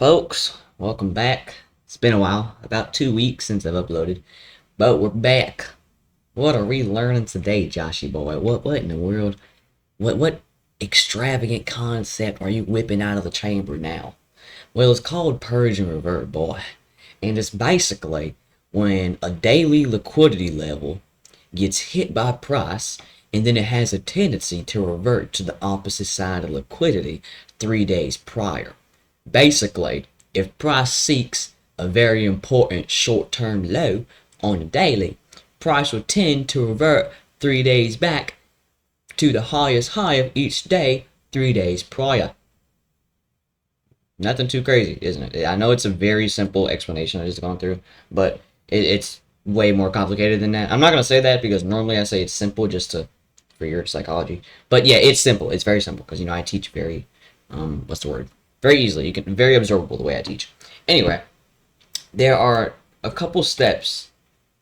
folks, welcome back. It's been a while, about 2 weeks since I've uploaded, but we're back. What are we learning today, Joshy boy? What in the world? What extravagant concept are you whipping out of the chamber now? Well, it's called Purge and Revert, boy, and it's basically when a daily liquidity level gets hit by price, and then it has a tendency to revert to the opposite side of liquidity 3 days prior. Basically, if price seeks a very important short-term low on the daily, price will tend to revert 3 days back to the highest high of each day 3 days prior. Nothing too crazy, isn't it? I know it's a very simple explanation I just gone through, but it's way more complicated than that. I'm not going to say that because normally I say it's simple just for your psychology. But yeah, it's simple. It's very simple because, I teach very, what's the word? Very easily. You can very observable the way I teach. Anyway, there are a couple steps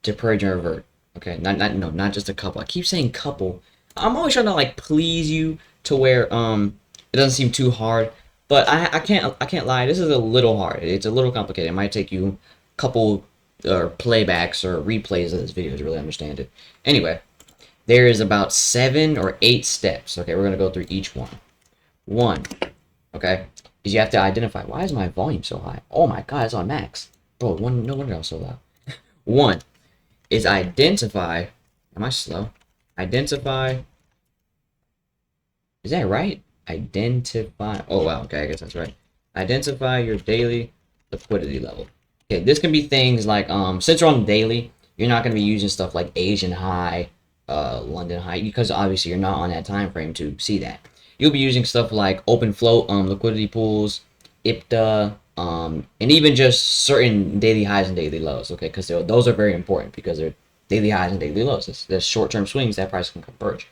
to purge and revert. Okay, not just a couple. I keep saying couple. I'm always trying to please you to where it doesn't seem too hard. But I can't lie. This is a little hard. It's a little complicated. It might take you a couple playbacks or replays of this video to really understand it. Anyway, there is about 7 or 8 steps. Okay, we're gonna go through each one. One, okay, is you have to identify. Why is my volume so high? Oh my god, it's on max. Bro, no wonder I'm so loud. One is identify. Am I slow? Identify. Is that right? Identify. Oh wow. Okay, I guess that's right. Identify your daily liquidity level. Okay, this can be things like since you're on daily, you're not going to be using stuff like Asian high, London high, because obviously you're not on that time frame to see that. You'll be using stuff like open float, liquidity pools, IPTA, and even just certain daily highs and daily lows. Okay, because those are very important because they're daily highs and daily lows. There's short-term swings that price can converge.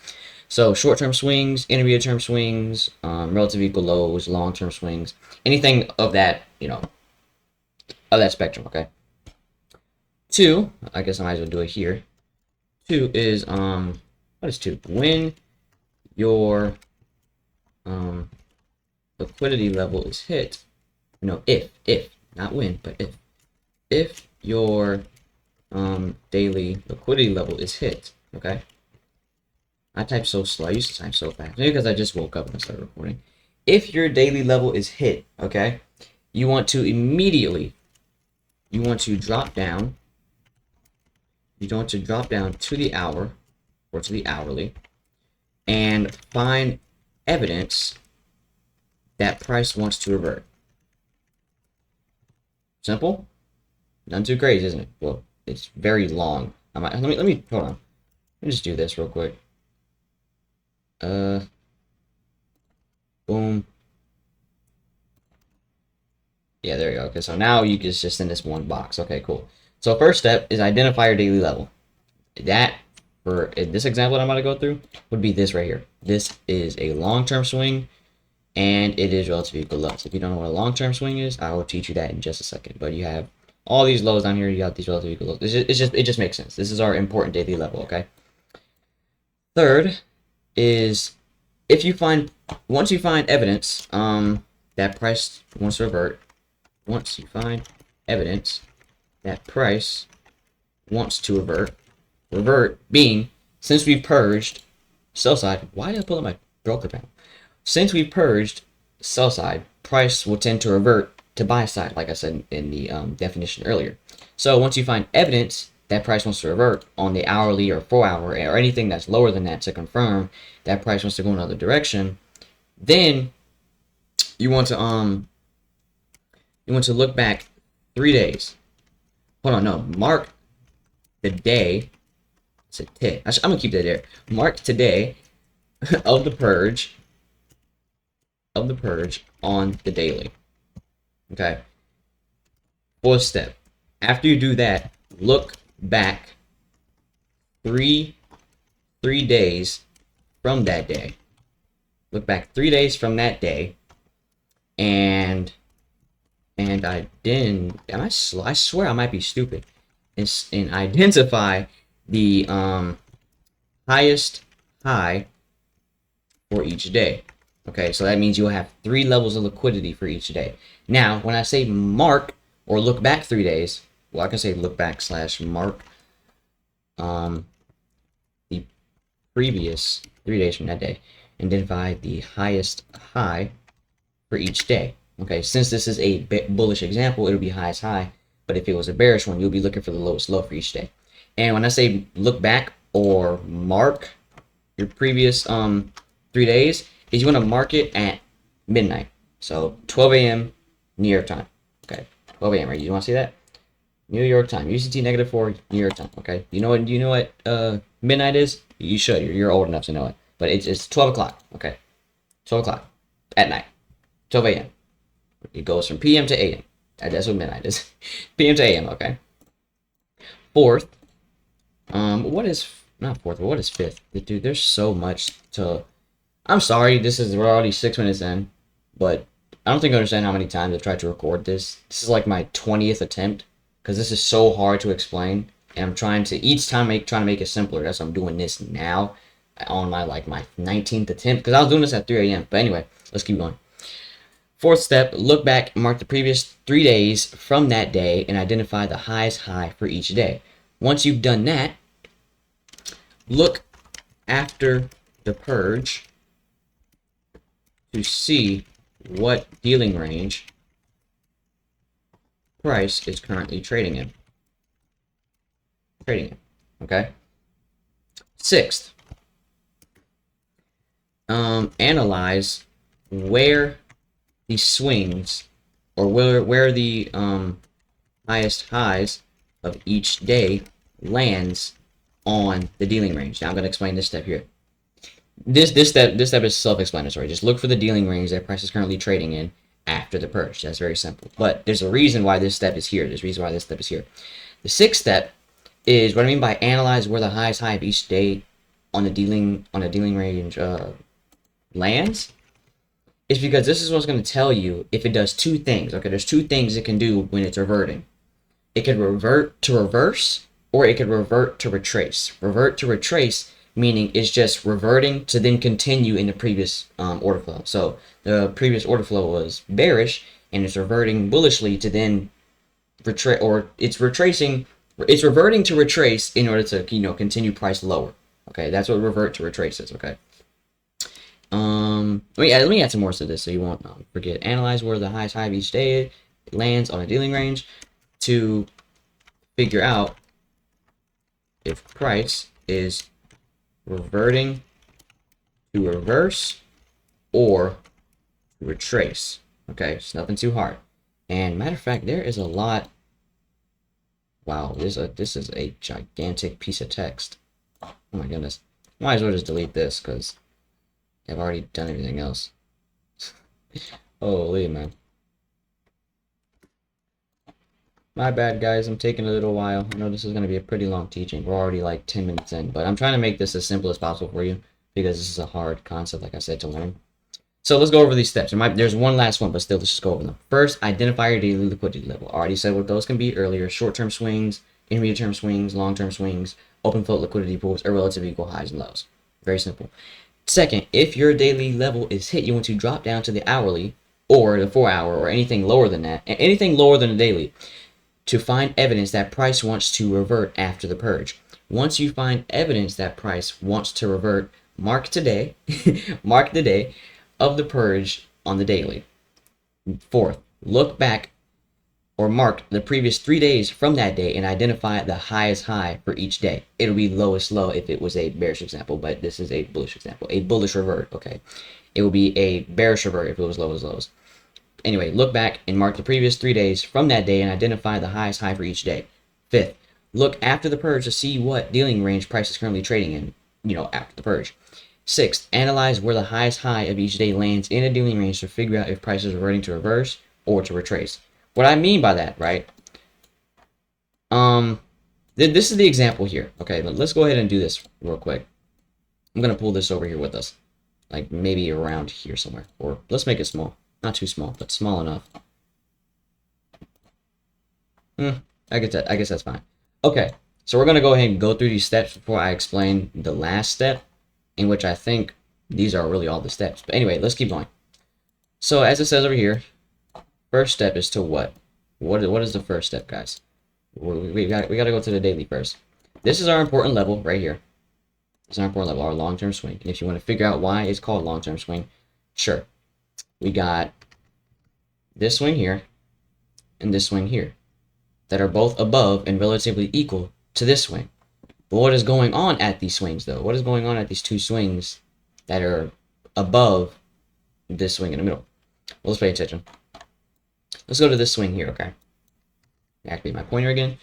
So short-term swings, intermediate-term swings, relative equal lows, long-term swings, anything of that, of that spectrum. Okay. 2, I guess I might as well do it here. 2 is what is 2? When your liquidity level is hit. No, if not when, but if your daily liquidity level is hit. Okay. I type so slow. I used to type so fast. Maybe because I just woke up and started recording. If your daily level is hit, okay, you want to immediately, drop down. You want to drop down to the hour or to the hourly and find evidence that price wants to revert. Simple? None too crazy, isn't it? Well, it's very long. Let me hold on. Let me just do this real quick. Boom. Yeah, there you go. Okay, so now you can just in this one box. Okay, cool. So first step is identify your daily level. That, for this example that I'm about to go through, would be this right here. This is a long-term swing, and it is relative equal lows. If you don't know what a long-term swing is, I will teach you that in just a second. But you have all these lows down here. You got these relative equal lows. It just makes sense. This is our important daily level. Okay. Third is once you find evidence that price wants to revert. Once you find evidence that price wants to revert being, since we've purged sell side. Why did I pull up my broker panel? Since we've purged sell side, price will tend to revert to buy side, like I said in the definition earlier. So once you find evidence that price wants to revert on the hourly or 4-hour or anything that's lower than that to confirm that price wants to go another direction, then you want to look back 3 days. Hold on, no, mark the day. It's a tick. I'm gonna keep that there. Mark today of the purge on the daily. Okay. 4th step. After you do that, look back three days from that day. Look back 3 days from that day, and I swear I might be stupid. And identify the highest high for each day. Okay, so that means you'll have 3 levels of liquidity for each day. Now, when I say mark or look back 3 days, well, I can say look back slash mark the previous 3 days from that day. Identify the highest high for each day. Okay, since this is a bullish example, it'll be highest high. But if it was a bearish one, you'll be looking for the lowest low for each day. And when I say look back or mark your previous 3 days, is you want to mark it at midnight. So 12 a.m. New York time. Okay, 12 a.m. Right? You want to see that? New York time. UCT -4 New York time. Okay. You know what midnight is? You should. You're old enough to know it. But it's 12 o'clock. Okay. 12 o'clock at night. 12 a.m. It goes from p.m. to a.m. That's what midnight is. p.m. to a.m. Okay. Fourth. What is not fourth? But what is fifth? Dude, there's so much to. I'm sorry. We're already 6 minutes in, but I don't think I understand how many times I've tried to record this. This is like my 20th attempt because this is so hard to explain, and I'm trying to each time trying to make it simpler. That's why I'm doing this now on my 19th attempt because I was doing this at 3 a.m. But anyway, let's keep going. Fourth step, look back, mark the previous 3 days from that day, and identify the highest high for each day. Once you've done that, look after the purge to see what dealing range price is currently trading in. Okay? Sixth, analyze where the swings or where the highest highs of each day lands on the dealing range. Now I'm going to explain this step here. This step is self-explanatory. Just look for the dealing range that price is currently trading in after the purge. That's very simple. But there's a reason why this step is here. There's a reason why this step is here. The sixth step is what I mean by analyze where the highest high of each day on the dealing range lands. Is because this is what's going to tell you if it does two things. Okay, there's two things it can do when it's reverting. It could revert to reverse, or it could revert to retrace. Revert to retrace meaning it's just reverting to then continue in the previous order flow. So the previous order flow was bearish, and it's reverting bullishly to then retrace, or it's retracing. It's reverting to retrace in order to continue price lower. Okay, that's what revert to retrace is. Okay. Let me add some more to this so you won't forget. Analyze where the highest high of each day lands on a dealing range to figure out if price is reverting to reverse or retrace. Okay, it's nothing too hard. And matter of fact, there is a lot. Wow, this is a gigantic piece of text. Oh my goodness. Might as well just delete this because I've already done everything else. Holy man. My bad, guys. I'm taking a little while. I know this is going to be a pretty long teaching. We're already like 10 minutes in, but I'm trying to make this as simple as possible for you because this is a hard concept, like I said, to learn. So let's go over these steps. There's one last one, but still, let's just go over them. First, identify your daily liquidity level. I already said what those can be earlier. Short-term swings, intermediate-term swings, long-term swings, open float liquidity pools, or relative equal highs and lows. Very simple. Second, if your daily level is hit, you want to drop down to the hourly or the 4-hour or anything lower than that, anything lower than the daily, to find evidence that price wants to revert after the purge. Once you find evidence that price wants to revert, mark today, mark the day of the purge on the daily. Fourth, look back or mark the previous 3 days from that day and identify the highest high for each day. It'll be lowest low if it was a bearish example, but this is a bullish example. A bullish revert, okay. It will be a bearish revert if it was lowest lows. Anyway, look back and mark the previous 3 days from that day and identify the highest high for each day. Fifth, look after the purge to see what dealing range price is currently trading in, after the purge. Sixth, analyze where the highest high of each day lands in a dealing range to figure out if price is reverting to reverse or to retrace. What I mean by that, right? This is the example here. Okay, let's go ahead and do this real quick. I'm going to pull this over here with us. Like maybe around here somewhere. Or let's make it small. Not too small, but small enough. I guess that's fine. Okay, so we're going to go ahead and go through these steps before I explain the last step, in which I think these are really all the steps. But anyway, let's keep going. So as it says over here, first step is to what? What is the first step, guys? We got to go to the daily first. This is our important level right here. This is our important level, our long-term swing. And if you want to figure out why it's called long-term swing, sure. We got this swing here and this swing here that are both above and relatively equal to this swing. But what is going on at these swings, though? What is going on at these two swings that are above this swing in the middle? Well, let's pay attention. Let's go to this swing here, okay? Activate my pointer again.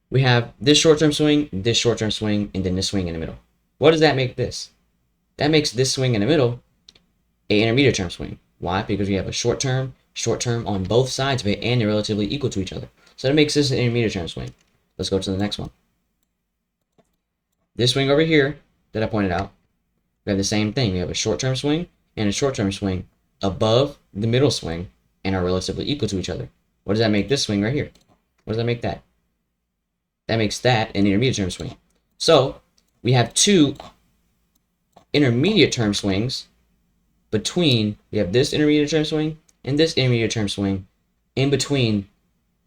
We have this short-term swing, and then this swing in the middle. What does that make this? That makes this swing in the middle a intermediate term swing. Why? Because we have a short term on both sides of it, and they're relatively equal to each other. So that makes this an intermediate term swing. Let's go to the next one. This swing over here that I pointed out, we have the same thing. We have a short-term swing and a short-term swing above the middle swing and are relatively equal to each other. What does that make this swing right here? What does that make that? That makes that an intermediate term swing. So we have two intermediate term swings between, we have this intermediate term swing and this intermediate term swing in between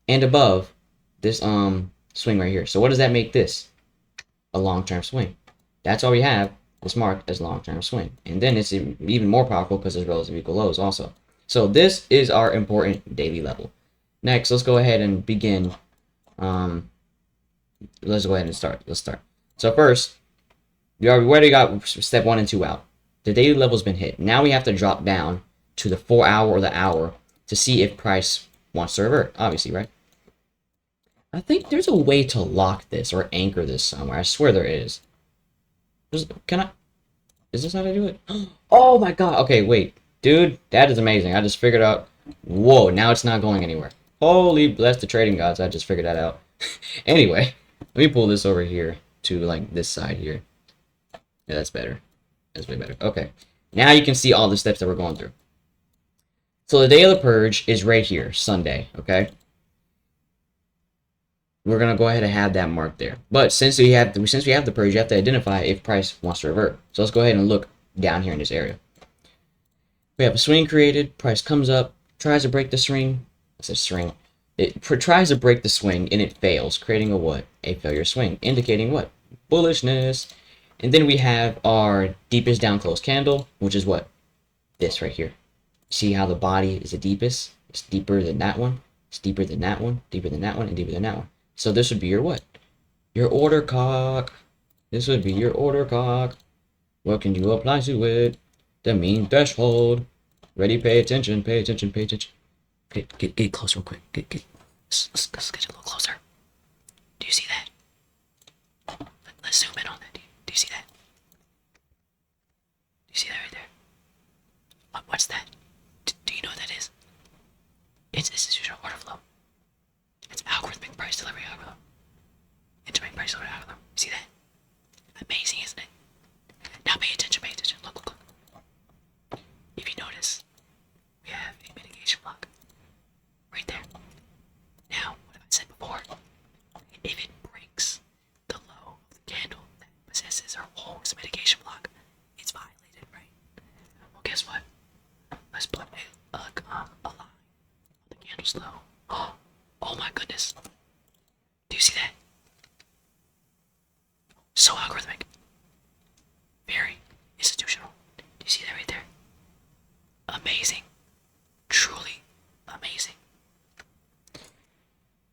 and above this swing right here. So what does that make this? A long-term swing. That's all we have is marked as long-term swing. And then it's even more powerful because it's relative equal lows also. So this is our important daily level. Next, let's go ahead and begin. Let's go ahead and start. Let's start. So first, we already got step 1 and 2 out. The daily level's been hit. Now we have to drop down to the 4 hour or the hour to see if price wants to revert. Obviously, right? I think there's a way to lock this or anchor this somewhere. I swear there is. Is this how to do it? Oh my god. Okay, wait. Dude, that is amazing. I just figured out. Whoa, now it's not going anywhere. Holy bless the trading gods. I just figured that out. Anyway, let me pull this over here to like this side here. Yeah, that's better. That's way better. Okay. Now you can see all the steps that we're going through. So the day of the purge is right here, Sunday, okay? We're gonna go ahead and have that marked there. But since we have the purge, you have to identify if price wants to revert. So let's go ahead and look down here in this area. We have a swing created. Price comes up, tries to break the swing. It says swing. It tries to break the swing and it fails, creating a what? A failure swing, indicating what? Bullishness. And then we have our deepest down close candle, which is what? This right here. See how the body is the deepest? It's deeper than that one. It's deeper than that one, deeper than that one, and deeper than that one. So this would be your what? Your order cock. This would be your order cock. What can you apply to it? The mean threshold. Ready? Pay attention. Pay attention. Pay attention. Get close real quick. Let's get a little closer. Do you see that? Let's zoom in on that. Do you see that? Do you see that right there? What's that? Do you know what that is? It's institutional order flow. It's algorithmic price delivery algorithm. Intermittent price delivery algorithm. See that? Amazing, isn't it? Now pay attention, pay attention. Look, look, look. If you notice, we have a mitigation block. Right there. Now, what have I said before? If it breaks the low of the candle that possesses or holds the mitigation block, it's violated, right? Well, guess what? Let's put a line on the candle's low. Oh my goodness. Do you see that? So algorithmic. Very institutional. Do you see that right there? Amazing. Truly amazing.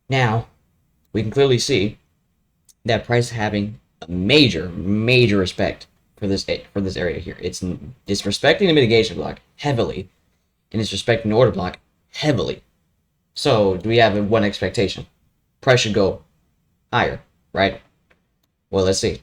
Now, we can clearly see that price having a major respect for this area here. It's respecting the mitigation block heavily, and it's respecting the order block heavily. So, do we have one expectation? Price should go higher, right? Well, let's see.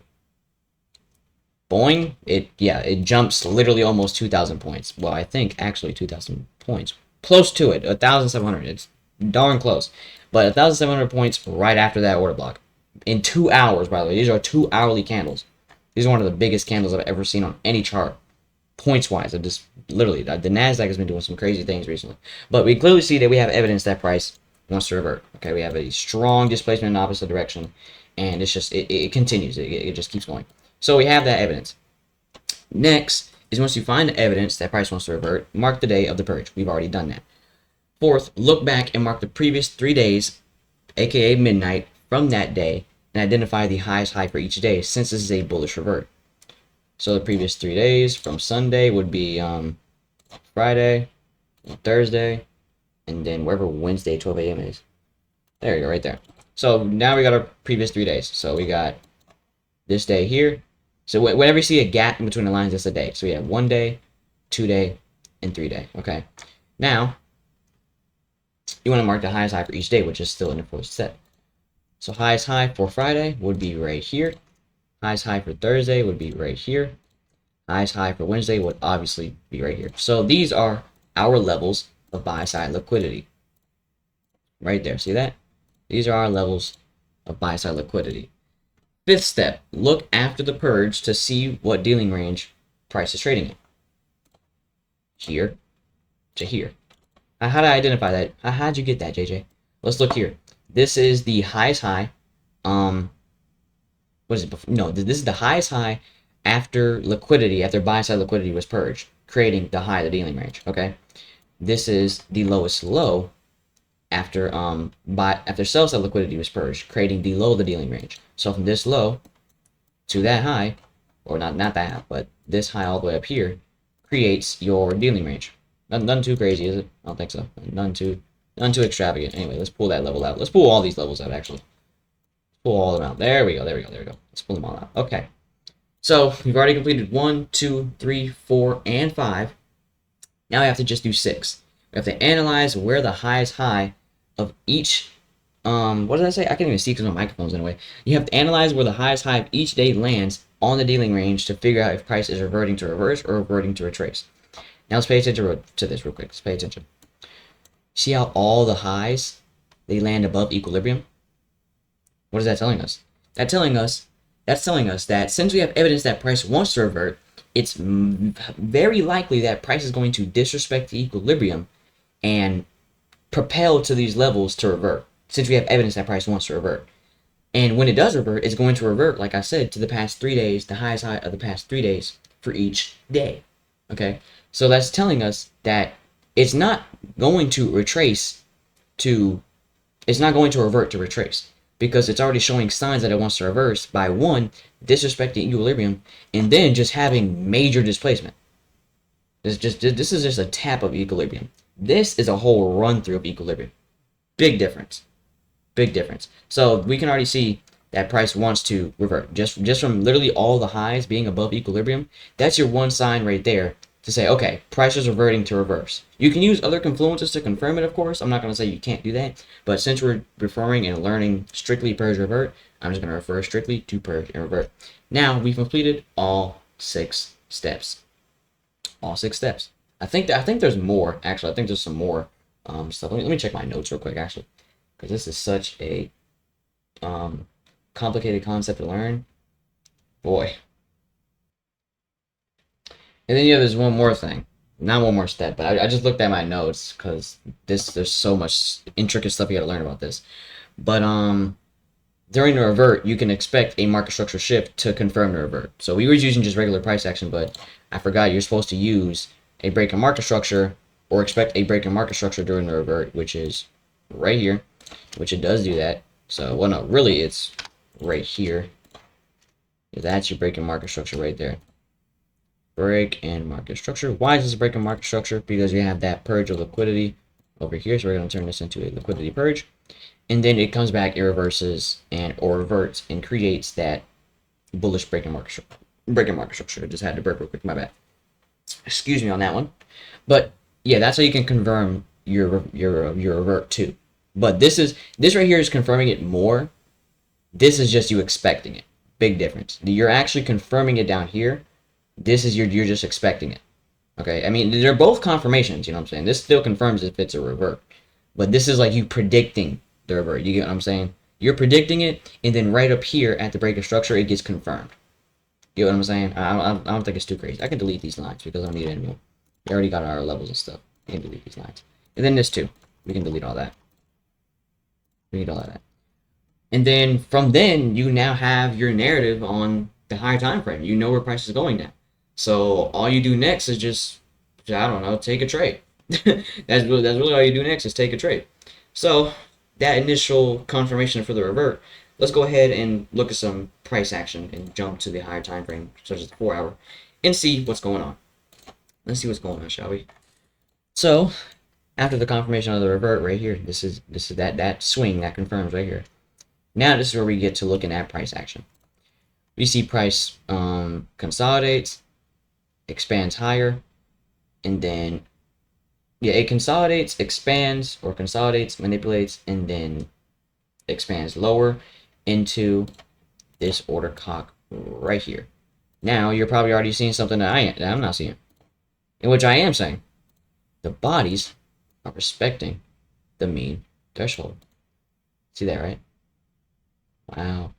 Boing, it jumps literally almost 2,000 points. Well, I think actually 2,000 points. Close to it, 1,700. It's darn close. But 1,700 points right after that order block. In 2 hours, by the way. These are 2 hourly candles. These are one of the biggest candles I've ever seen on any chart. Points-wise, I just literally, the NASDAQ has been doing some crazy things recently. But we clearly see that we have evidence that price wants to revert. Okay, we have a strong displacement in the opposite direction. And it's just, it continues. It just keeps going. So we have that evidence. Next is once you find the evidence that price wants to revert, mark the day of the purge. We've already done that. Fourth, look back and mark the previous 3 days, aka midnight, from that day, and identify the highest high for each day, since this is a bullish revert. So the previous 3 days from Sunday would be Friday, Thursday, and then wherever Wednesday 12 a.m. is. There you go, right there. So now we got our previous 3 days. So we got this day here. So whenever you see a gap in between the lines, that's a day. So we have 1 day, 2 day, and 3 day. Okay. Now, you want to mark the highest high for each day, which is still in the fourth step. So highest high for Friday would be right here. Highest high for Thursday would be right here. Highest high for Wednesday would obviously be right here. So these are our levels of buy-side liquidity. Right there, see that? These are our levels of buy-side liquidity. Fifth step, look after the purge to see what dealing range price is trading in. Here to here. How did I identify that? How'd you get that, JJ? Let's look here. This is the highest high. What is it? No, this is the highest high after liquidity, after buy-side liquidity was purged, creating the high of the dealing range. Okay. This is the lowest low after sell-side liquidity was purged, creating the low of the dealing range. So from this low to that high, or not that high, but this high all the way up here, creates your dealing range. None too crazy, is it? I don't think so. None too extravagant. Anyway, let's pull that level out. Let's pull all these levels out, actually. Let's pull all of them out. There we go. Let's pull them all out. Okay. So we've already completed 1, 2, 3, 4, and 5. Now we have to just do 6. We have to analyze where the highest high of each, what did I say? I can't even see because my microphone's in the way. You have to analyze where the highest high of each day lands on the dealing range to figure out if price is reverting to reverse or reverting to retrace. Now let's pay attention to this real quick. Let's pay attention. See how all the highs, they land above equilibrium? What is that telling us? That's telling us that since we have evidence that price wants to revert, it's very likely that price is going to disrespect the equilibrium and propel to these levels to revert, since we have evidence that price wants to revert. And when it does revert, it's going to revert, like I said, to the past 3 days, the highest high of the past 3 days for each day. Okay? So that's telling us that it's not going to retrace to, it's not going to revert to retrace, because it's already showing signs that it wants to reverse by 1, disrespecting equilibrium, and then just having major displacement. This is just a tap of equilibrium. This is a whole run through of equilibrium. Big difference. Big difference. So we can already see that price wants to revert. Just from literally all the highs being above equilibrium, that's your one sign right there to say, okay, price is reverting to reverse. You can use other confluences to confirm it, of course. I'm not going to say you can't do that. But since we're referring and learning strictly Purge Revert, I'm just going to refer strictly to Purge and Revert. Now, we've completed all 6 steps. All 6 steps. I think there's more. Actually, I think there's some more stuff. Let me check my notes real quick, actually, because this is such a complicated concept to learn. Boy. And then there's one more thing. Not one more step, but I just looked at my notes because there's so much intricate stuff you got to learn about this. But during the revert, you can expect a market structure shift to confirm the revert. So we were using just regular price action, but I forgot you're supposed to use a break in market structure or expect a break in market structure during the revert, which is right here, which it does do that. So, well, no, really it's right here. That's your break in market structure right there. Break in market structure. Why is this a break in market structure? Because you have that purge of liquidity over here. So we're going to turn this into a liquidity purge. And then it comes back, it reverses or reverts and creates that bullish break in market structure. Break in market structure. I just had to burp real quick, my bad. Excuse me on that one. But yeah, that's how you can confirm your revert too. But this right here is confirming it more. This is just you expecting it. Big difference. You're actually confirming it down here. This is you're just expecting it. Okay, I mean they're both confirmations, you know what I'm saying? This still confirms if it's a revert. But this is like you predicting the revert. You get what I'm saying? You're predicting it, and then right up here at the break of structure, it gets confirmed. You know what I'm saying? I don't think it's too crazy. I can delete these lines because I don't need it anymore. We already got our levels and stuff. We can delete these lines. And then this too. We can delete all that. We need all of that. And then from then, you now have your narrative on the higher time frame. You know where price is going now. So all you do next is just, I don't know, take a trade. That's really all you do next is take a trade. So that initial confirmation for the revert, let's go ahead and look at some price action and jump to the higher time frame, such as the 4 hour, and see what's going on. Let's see what's going on, shall we? So after the confirmation of the revert right here, this is that swing that confirms right here. Now this is where we get to looking at price action. We see price consolidates, expands higher, and then yeah, it consolidates, expands, or consolidates, manipulates, and then expands lower into this order cock right here. Now you're probably already seeing something that I'm not seeing, in which I am saying the bodies are respecting the mean threshold. See that, right? Wow.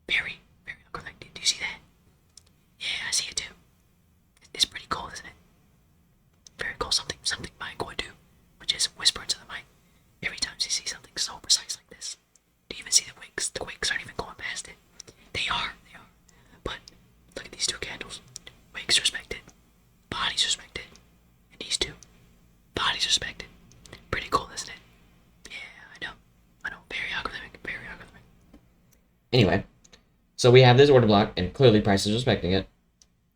Very very algorithmic. Do you see that? Yeah, I see it too. It's pretty cool, isn't it? Very cool. Something might go do, which is whisper into the mic every time you see something so precise like this. Do you even see the wicks? The wicks aren't even going past it. They are. But look at these two candles. Wicks respected, bodies respected, and these two bodies respected. Pretty cool, isn't it? Yeah, I know. Very algorithmic. Anyway, so we have this order block, and clearly price is respecting it.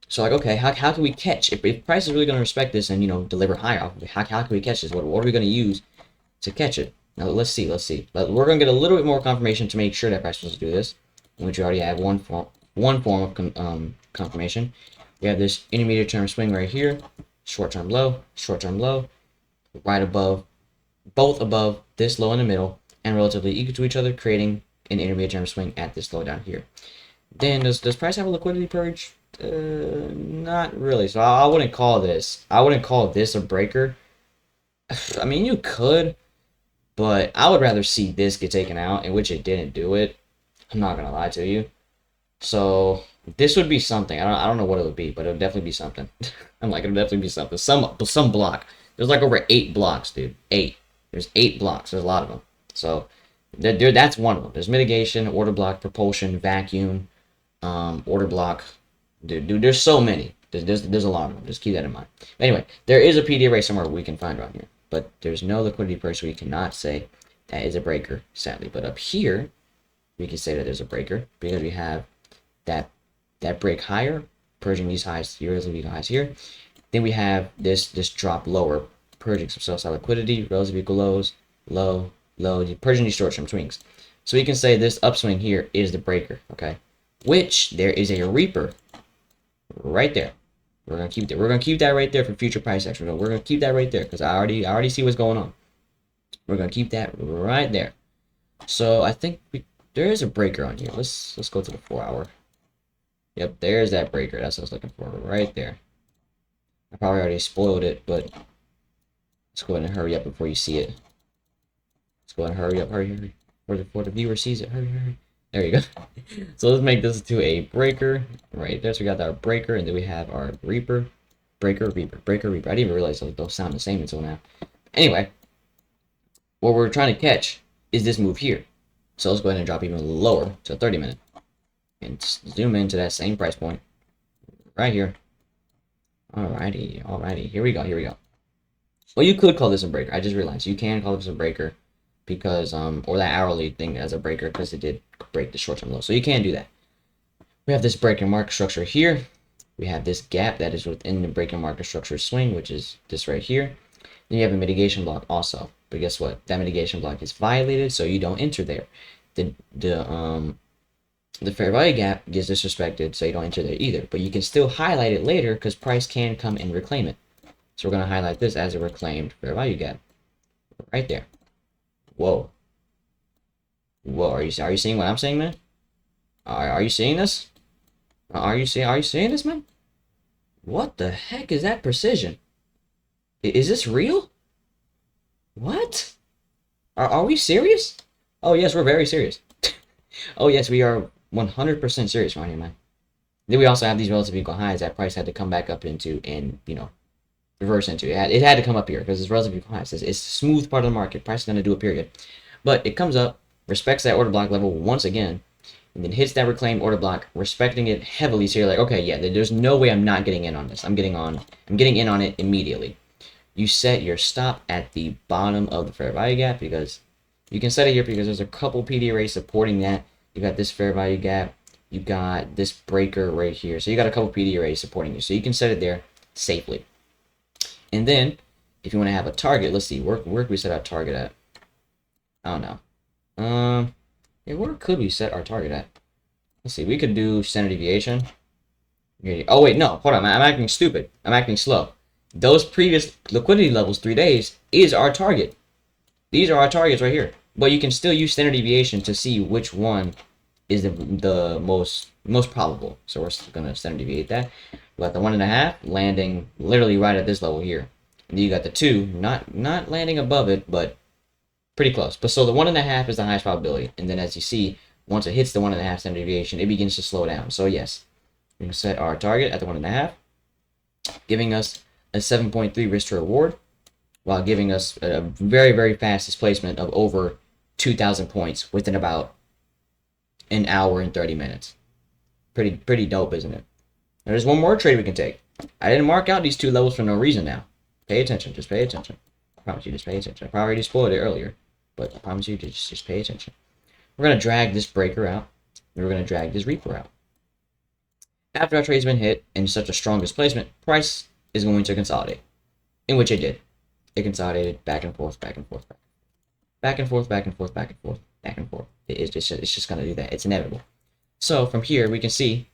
So like, okay, how can we catch, if price is really going to respect this and, deliver higher off of it, how can we catch this? What are we going to use to catch it? Now, let's see. We're going to get a little bit more confirmation to make sure that price wants to do this, in which we already have one form of confirmation. We have this intermediate term swing right here, short-term low, right above, both above this low in the middle, and relatively equal to each other, creating an intermediate term swing at this low down here. Then, does price have a liquidity purge? Not really. So I wouldn't call this a breaker. I mean, you could, but I would rather see this get taken out, in which it didn't do it. I'm not gonna lie to you. So this would be something. I don't know what it would be, but it would definitely be something. I'm like, it'll definitely be something. Some block. There's like over 8 blocks, dude. 8. There's 8 blocks. There's a lot of them. So that's one of them. There's mitigation, order block, propulsion, vacuum, order block. Dude, there's so many. There's a lot of them. Just keep that in mind. Anyway, there is a PD array somewhere we can find around here, but there's no liquidity purge, so we cannot say that is a breaker, sadly. But up here, we can say that there's a breaker because we have that break higher, purging these highs here, relative highs here. Then we have this drop lower, purging some sell-side liquidity, relative equal lows, low, purging these short-term swings. So we can say this upswing here is the breaker, okay? Which there is a reaper right there. We're gonna keep that. We're gonna keep that right there for future price action. We're gonna keep that right there because I already see what's going on. We're gonna keep that right there. So I think there is a breaker on here. Let's go to the 4 hour. Yep, there's that breaker. That's what I was looking for right there. I probably already spoiled it, but let's go ahead and hurry up before you see it. Let's go ahead and hurry up, hurry. Before the viewer sees it, hurry. There you go. So let's make this to a breaker right there. So we got our breaker, and then we have our reaper, breaker, reaper. I didn't even realize those sound the same until now. Anyway, what we're trying to catch is this move here. So let's go ahead and drop even lower to 30 minute. And zoom into that same price point right here. Alrighty. Here we go. Well, you could call this a breaker. I just realized you can call this a breaker because or that hourly thing as a breaker because it did break the short-term low. So you can do that. We have this break and market structure here. We have this gap that is within the break and market structure swing, which is this right here. Then you have a mitigation block also. But guess what? That mitigation block is violated, so you don't enter there. The fair value gap gets disrespected, so you don't enter there either. But you can still highlight it later because price can come and reclaim it. So we're going to highlight this as a reclaimed fair value gap. Right there. Whoa. Are you seeing what I'm seeing, man? Are you seeing this? Are you seeing this, man? What the heck is that precision? Is this real? What? Are we serious? Oh yes, we're very serious. Oh yes, we are 100% serious right here, man. Then we also have these relative equal highs that price had to come back up into and, reverse into. It had to come up here because it's relative equal highs. It's a smooth part of the market. Price is going to do a period. But it comes up, respects that order block level once again, and then hits that reclaim order block, respecting it heavily. So you're like, okay, yeah, there's no way I'm not getting in on this. I'm getting in on it immediately. You set your stop at the bottom of the fair value gap, because you can set it here because there's a couple PDRAs supporting that. You got this fair value gap. You got this breaker right here. So you got a couple PDRAs supporting you. So you can set it there safely. And then if you want to have a target, let's see, where could we set our target at? I don't know. Yeah, where could we set our target at? Let's see, we could do standard deviation. Oh wait, no, hold on, I'm acting stupid. I'm acting slow. Those previous liquidity levels, 3 days, is our target. These are our targets right here. But you can still use standard deviation to see which one is the most probable. So we're gonna standard deviate that. We got the 1.5 landing literally right at this level here. And then you got the 2, not landing above it, but pretty close. But so the 1.5 is the highest probability. And then as you see, once it hits the 1.5 standard deviation, it begins to slow down. So yes, we can set our target at the 1.5, giving us a 7.3 risk to reward, while giving us a very, very fast displacement of over 2,000 points within about an hour and 30 minutes. Pretty dope, isn't it? Now, there's one more trade we can take. I didn't mark out these 2 levels for no reason now. Pay attention. Just pay attention. I promise you, just pay attention. I probably already spoiled it earlier, but I promise you, just pay attention. We're going to drag this breaker out, and we're going to drag this reaper out. After our trade's been hit in such a strong displacement, price is going to consolidate, in which it did. It consolidated back and forth, back and forth, back and forth, back and forth, back and forth, back and forth. It's just going to do that. It's inevitable. So from here, we can see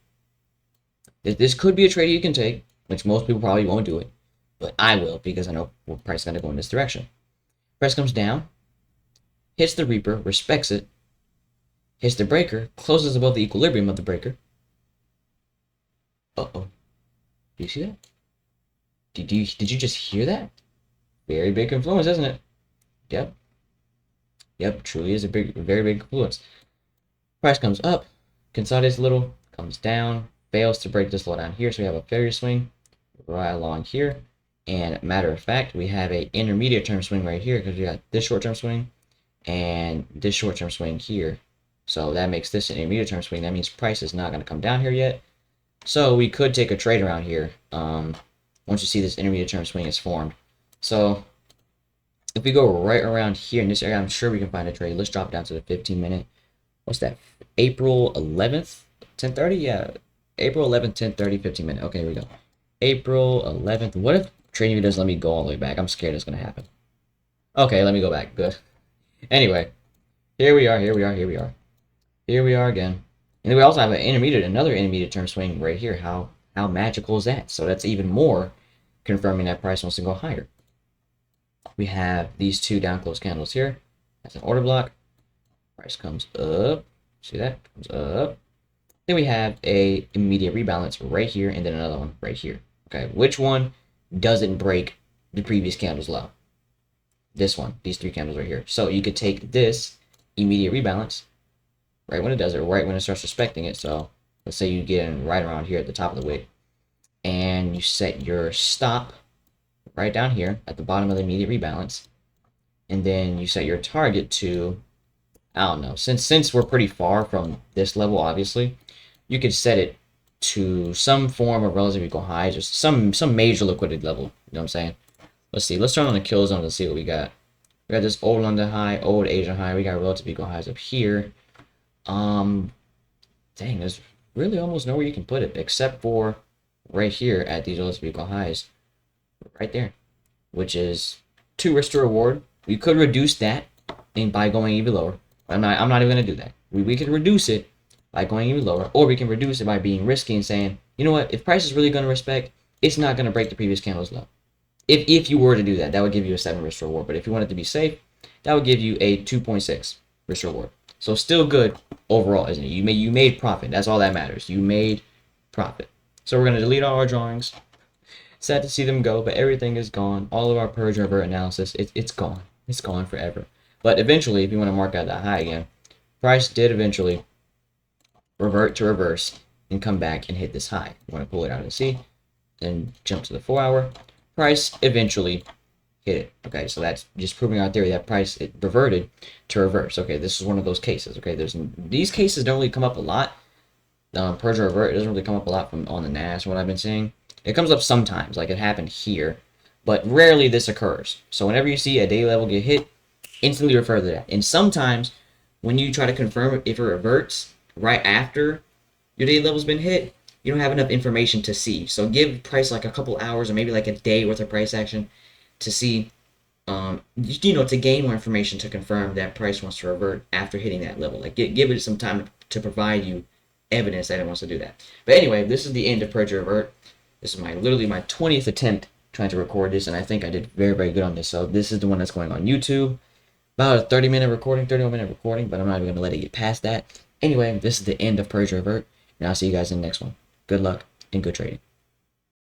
that this could be a trade you can take, which most people probably won't do it, but I will, because I know price is going to go in this direction. Price comes down, hits the reaper, respects it, hits the breaker, closes above the equilibrium of the breaker. Uh-oh. Do you see that? Did you just hear that? Very big influence, isn't it? Yep. Yep, truly is a very big influence. Price comes up, consolidates a little, comes down, fails to break this low down here, so we have a failure swing right along here. And matter of fact, we have a intermediate term swing right here, because we got this short term swing and this short term swing here. So that makes this an intermediate term swing. That means price is not going to come down here yet. So we could take a trade around here once you see this intermediate term swing is formed. So if we go right around here in this area, I'm sure we can find a trade. Let's drop down to the 15-minute. What's that? April 11th, 10:30? Yeah, April 11th, 10:30, 15-minute. Okay, here we go. April 11th. What if TradingView doesn't let me go all the way back? I'm scared it's going to happen. Okay, let me go back. Good. Anyway, here we are, here we are, here we are. Here we are again. And then we also have another intermediate term swing right here. How magical is that? So that's even more confirming that price wants to go higher. We have these 2 down close candles here. That's an order block. Price comes up. See that? Comes up. Then we have a immediate rebalance right here, and then another one right here. Okay, which one doesn't break the previous candle's low? This one. These 3 candles right here. So you could take this immediate rebalance right when it does it, right when it starts respecting it. So let's say you get in right around here at the top of the wick, and you set your stop right down here at the bottom of the immediate rebalance, and then you set your target to, I don't know, since we're pretty far from this level, obviously, you could set it to some form of relative equal highs, or some major liquidity level. You know what I'm saying? Let's see. Let's turn on the kill zone to see what we got. We got this old London high, old Asian high. We got relative equal highs up here. Dang, there's really almost nowhere you can put it except for right here at these relative equal highs, right there, which is 2 risk to reward. We could reduce that by going even lower. I'm not even gonna do that. We can reduce it by going even lower, or we can reduce it by being risky and saying, you know what, if price is really gonna respect, it's not gonna break the previous candle's low. If you were to do that, that would give you a 7 risk to reward. But if you wanted to be safe, that would give you a 2.6 risk to reward. So still good overall, isn't it? You made profit. That's all that matters. You made profit. So we're gonna delete all our drawings. Sad to see them go, but everything is gone. All of our Purge Revert analysis, it's gone. It's gone forever. But eventually, if you want to mark out that high again, price did eventually revert to reverse and come back and hit this high. You want to pull it out and see, then jump to the 4 hour. Price eventually hit it. Okay, so that's just proving our theory that price it reverted to reverse. Okay, this is one of those cases. Okay, these cases don't really come up a lot. Purge Revert, it doesn't really come up a lot from on the NAS, what I've been seeing. It comes up sometimes, like it happened here, but rarely this occurs. So whenever you see a daily level get hit, instantly refer to that. And sometimes when you try to confirm if it reverts right after your daily level's been hit, you don't have enough information to see. So give price like a couple hours or maybe like a day worth of price action to see, to gain more information to confirm that price wants to revert after hitting that level. Like give it some time to provide you evidence that it wants to do that. But anyway, this is the end of Purge Revert. This is literally my 20th attempt trying to record this, and I think I did very, very good on this. So this is the one that's going on YouTube. About a 31-minute recording, but I'm not even going to let it get past that. Anyway, this is the end of Purge Revert, and I'll see you guys in the next one. Good luck and good trading.